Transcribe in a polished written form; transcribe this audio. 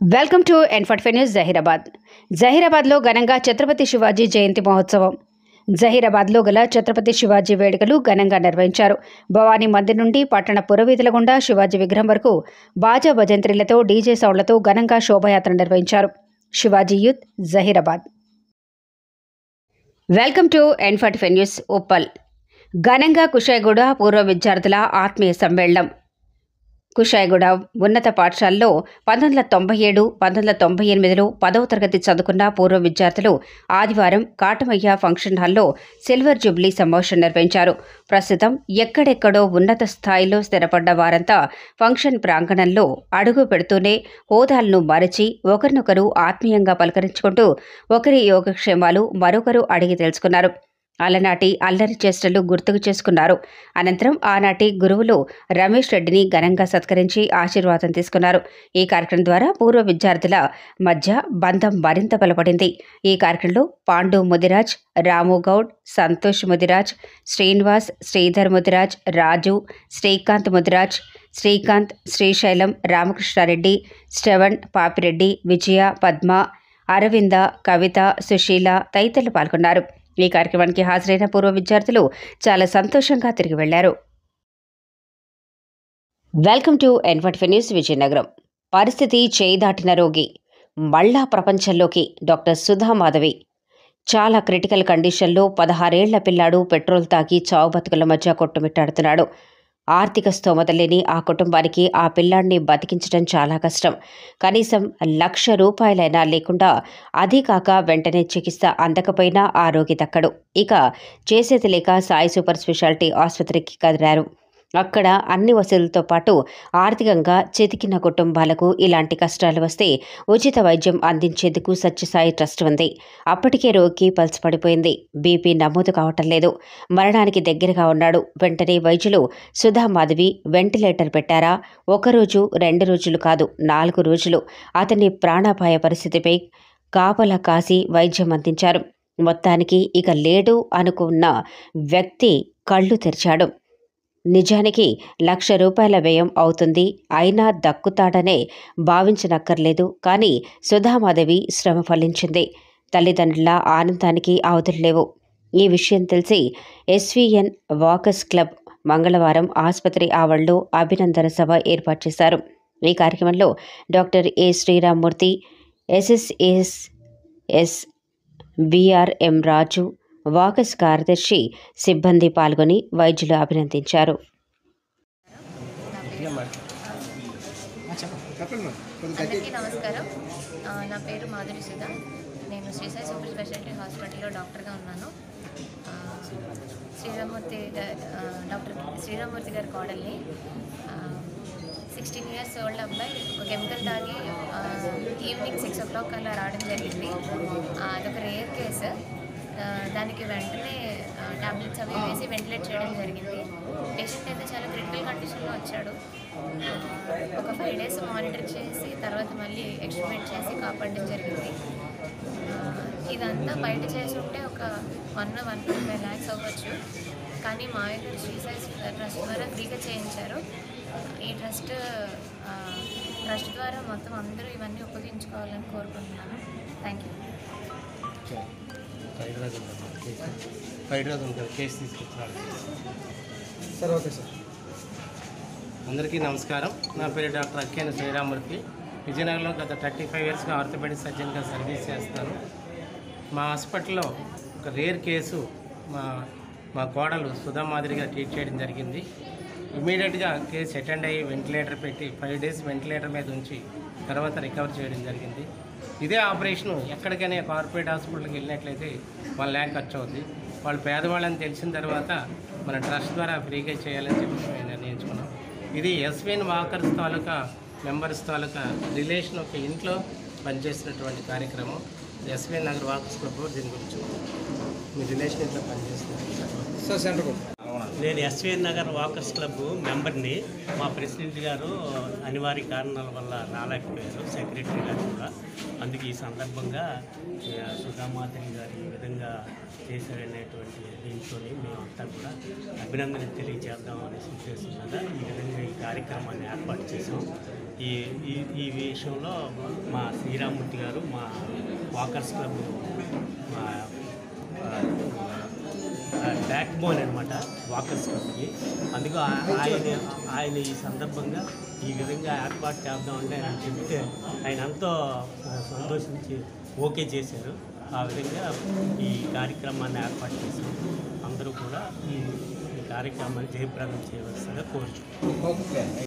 Welcome to ఎన్ఫర్ట్ news జహీరాబాద్లో ఘనంగా ఛత్రపతి శివాజీ జయంతి మహోత్సవం. జహీరాబాద్లో గల ఛత్రపతి శివాజీ వేడుకలు ఘనంగా నిర్వహించారు. భవానీ మందిర్ నుండి పట్టణ పురవీధుల గుండా శివాజీ విగ్రహం వరకు బాజా భజంత్రీలతో డీజే సౌండ్లతో ఘనంగా శోభాయాత్ర నిర్వహించారు. Shivaji youth Zaheerabad. Welcome to ఎన్ఫర్ట్ న్యూస్ ఉప్పల్. ఘనంగా కుషాయిగూడ పూర్వ విద్యార్థుల ఆత్మీయ సమ్మేళనం. కుషాయిగూడ ఉన్నత పాఠశాలలో 1997, 1998లో 10వ తరగతి చదువుకున్న పూర్వ విద్యార్థులు ఆదివారం కాటమయ్య ఫంక్షన్ హాల్లో సిల్వర్ జూబ్లీ సమావేశం నిర్వహించారు. ప్రస్తుతం ఎక్కడెక్కడో ఉన్నత స్థాయిలో స్థిరపడ్డ వారంతా ఫంక్షన్ ప్రాంగణంలో అడుగు పెడుతూనే హోదాలను మరచి ఒకరినొకరు ఆత్మీయంగా పలకరించుకుంటూ ఒకరి యోగక్షేమాలు మరొకరు అడిగి తెలుసుకున్నారు. అలనాటి అల్లరి చేష్టలు గుర్తుకు చేసుకున్నారు. అనంతరం ఆనాటి గురువులు రమేష్ రెడ్డిని ఘనంగా సత్కరించి ఆశీర్వాదం తీసుకున్నారు. ఈ కార్యక్రమం ద్వారా పూర్వ విద్యార్థుల మధ్య బంధం మరింత బలపడింది. ఈ కార్యక్రమంలో పాండు ముదిరాజ్, రాము గౌడ్, సంతోష్ ముదిరాజ్, శ్రీనివాస్, శ్రీధర్ ముదిరాజ్, రాజు, శ్రీకాంత్ ముదిరాజ్, శ్రీకాంత్, శ్రీశైలం, రామకృష్ణారెడ్డి, శ్రవణ్, పాపిరెడ్డి, విజయ, పద్మ, అరవింద, కవిత, సుశీల తదితరులు పాల్గొన్నారు. ఈ కార్యక్రమానికి హాజరైన పూర్వ విద్యార్థులు చాలా సంతోషంగా తిరిగి వెళ్లారు. వెల్కమ్ టు ఎన్ఫర్ట్ న్యూస్ విజయనగరం. పరిస్థితి చేయి దాటిన రోగి మళ్ళా ప్రపంచంలోకి. డాక్టర్ సుధా మాధవి. చాలా క్రిటికల్ కండిషన్లో 16 ఏళ్ల పిల్లాడు పెట్రోల్ తాగి చావు బతుకుల మధ్య కొట్టుమిట్టాడుతున్నాడు. ఆర్థిక స్తోమత లేని ఆ కుటుంబానికి ఆ పిల్లాడిని బతికించడం చాలా కష్టం. కనీసం ₹1,00,000 లేకుండా, అదీ కాక వెంటనే చికిత్స అందకపోయినా ఆ రోగి దక్కడు. ఇక చేసేది లేక సాయి సూపర్ స్పెషాలిటీ ఆసుపత్రికి కదిలారు. అక్కడ అన్ని వసతులతో పాటు ఆర్థికంగా చితికిన కుటుంబాలకు ఇలాంటి కష్టాలు వస్తే ఉచిత వైద్యం అందించేందుకు సత్యసాయి ట్రస్ట్ ఉంది. అప్పటికే రోగికి పల్స్ పడిపోయింది. బీపీ నమోదు కావటం లేదు. మరణానికి దగ్గరగా ఉన్నాడు. వెంటనే వైద్యులు సుధా మాధవి వెంటిలేటర్ పెట్టారా? 1 రోజు 2 రోజులు కాదు, 4 రోజులు అతని ప్రాణాపాయ పరిస్థితిపై కాపలా కాసి వైద్యం అందించారు. మొత్తానికి ఇక లేడు అనుకున్న వ్యక్తి కళ్ళు తెరిచాడు. నిజానికి ₹1,00,000 వ్యయం అవుతుంది, అయినా దక్కుతాడనే భావించనక్కర్లేదు. కానీ సుధామాధవి శ్రమ ఫలించింది. తల్లిదండ్రుల ఆనందానికి అవధులు. ఈ విషయం తెలిసి ఎస్వీఎన్ వాకర్స్ క్లబ్ మంగళవారం ఆసుపత్రి ఆవరణలో అభినందన సభ ఏర్పాటు చేశారు. ఈ కార్యక్రమంలో doctor A Sriramamurthy, SSS BRM Raju, walkers కార్యదర్శి సిబ్బంది పాల్గొని వైద్యులు అభినందించారు. అందరికీ నమస్కారం. నా పేరు మాధురి సుధా. నేను శ్రీసాయి సూపర్ స్పెషాలిటీ హాస్పిటల్లో డాక్టర్గా ఉన్నాను. డాక్టర్ శ్రీరామ్మూర్తి గారి కోడల్ని. 16 years ఓల్డ్ అబ్బాయి కెమికల్ తాగి ఈవినింగ్ 6 o'clock అలా రావడం జరిగింది. అదొక రేర్ కేసు. దానికి వెంటనే టాబ్లెట్స్ అవి వేసి వెంటిలేట్ చేయడం జరిగింది. పేషెంట్ అయితే చాలా క్రిటికల్ కండిషన్లో వచ్చాడు. ఒక 5 days మానిటర్ చేసి తర్వాత మళ్ళీ ఎక్స్ట్రిమేట్ చేసి కాపాడడం జరిగింది. ఇదంతా బయట చేస్తుంటే ఒక 1.5 lakhs అవ్వచ్చు. కానీ మావయ్య గారు శ్రీసాయి ట్రస్ట్ ద్వారా ఫ్రీగా చేయించారు. ఈ ట్రస్ట్ ద్వారా మొత్తం అందరూ ఇవన్నీ ఉపయోగించుకోవాలని కోరుకుంటున్నాను. Thank you. Sir okay sir. అందరికీ నమస్కారం. నా పేరు డాక్టర్ అక్కేన శ్రీరామ్మూర్తి. విజయనగరంలో గత 35 yearsగా ఆర్థోపెడిక్ సర్జన్గా సర్వీస్ చేస్తాను. మా హాస్పిటల్లో ఒక రేర్ కేసు మా కోడలు సుధా మాదిరిగా ట్రీట్ చేయడం జరిగింది. ఇమీడియట్గా కేసు అటెండ్ అయ్యి వెంటిలేటర్ పెట్టి 5 days వెంటిలేటర్ మీద ఉంచి తర్వాత రికవర్ చేయడం జరిగింది. ఇదే ఆపరేషను ఎక్కడికైనా కార్పొరేట్ హాస్పిటల్కి వెళ్ళినట్లయితే $1 lakh ఖర్చు అవుతుంది. వాళ్ళు పేదవాళ్ళని తెలిసిన తర్వాత మన ట్రస్ట్ ద్వారా ఫ్రీగా చేయాలని చెప్పి మేము నిర్ణయించుకున్నాం. ఇది ఎస్వీఎన్ వాకర్స్ తాలూకా మెంబర్స్ తాలూకా రిలేషన్ ఒక ఇంట్లో పనిచేసినటువంటి కార్యక్రమం. ఎస్వీఎన్ నగర్ వాకర్స్ క్లబ్ దీని గురించి మీ రిలేషన్ ఇంట్లో పనిచేస్తున్నారు సార్. సెంటర్ నేను ఎస్వీఎన్ నగర్ వాకర్స్ క్లబ్ మెంబర్ని. మా ప్రెసిడెంట్ గారు అనివార్య కారణాల వల్ల రాలేకపోయారు, సెక్రటరీ గారు కూడా. అందుకే ఈ సందర్భంగా సుధామాధవి గారు ఈ విధంగా చేశారనేటువంటి దీంతో మేమంతా కూడా అభినందన తెలియజేద్దాం అనే ఉద్దేశం మీద ఈ విధంగా ఈ కార్యక్రమాన్ని ఏర్పాటు చేసాం. ఈ ఈ ఈ విషయంలో మా శ్రీరామూర్తి గారు మా వాకర్స్ క్లబ్ బ్యాక్ బోన్ అనమాట వాకర్స్ క్లబ్కి. అందుకు ఆయన ఈ సందర్భంగా ఈ విధంగా ఏర్పాటు చేద్దామంటే ఆయన చెప్తే ఆయన ఎంతో సంతోషించి ఓకే చేశారు. ఆ విధంగా ఈ కార్యక్రమాన్ని ఏర్పాటు చేశారు. అందరూ కూడా ఈ కార్యక్రమాన్ని జయప్రదం చేయవలసిందిగా కోరుచున్నాం.